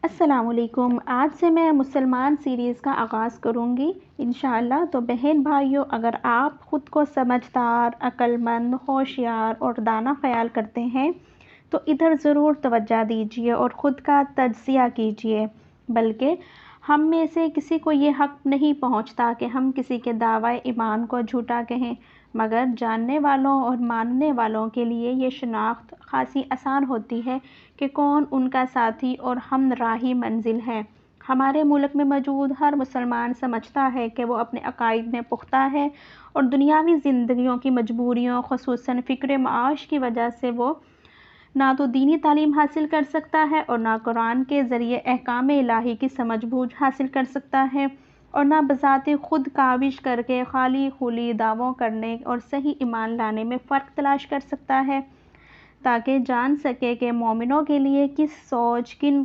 अस्सलामुअलैकुम। आज से मैं मुसलमान सीरीज़ का आगाज़ करूँगी इंशाअल्लाह। तो बहन भाइयों, अगर आप ख़ुद को समझदार, अक्लमंद, होशियार और दाना ख़याल करते हैं तो इधर ज़रूर तवज्जो दीजिए और ख़ुद का तज़किया कीजिए। बल्कि हम में से किसी को ये हक़ नहीं पहुँचता कि हम किसी के दावा ईमान को झूठा कहें, मगर जानने वालों और मानने वालों के लिए ये शनाख्त ख़ासी आसान होती है कि कौन उनका साथी और हमराही मंजिल है। हमारे मुल्क में मौजूद हर मुसलमान समझता है कि वो अपने अक़ाइद में पुख्ता है और दुनियावी ज़िंदगियों की मजबूरियों, ख़ुसूसन फ़िक्र माश की वजह से वो ना तो दीनी तालीम हासिल कर सकता है और ना कुरान के ज़रिए अहकाम इलाही की समझ-बूझ हासिल कर सकता है और ना बज़ाते ख़ुद काविश करके खाली खुली दावों करने और सही ईमान लाने में फ़र्क तलाश कर सकता है, ताकि जान सके कि मोमिनों के लिए किस सोच, किन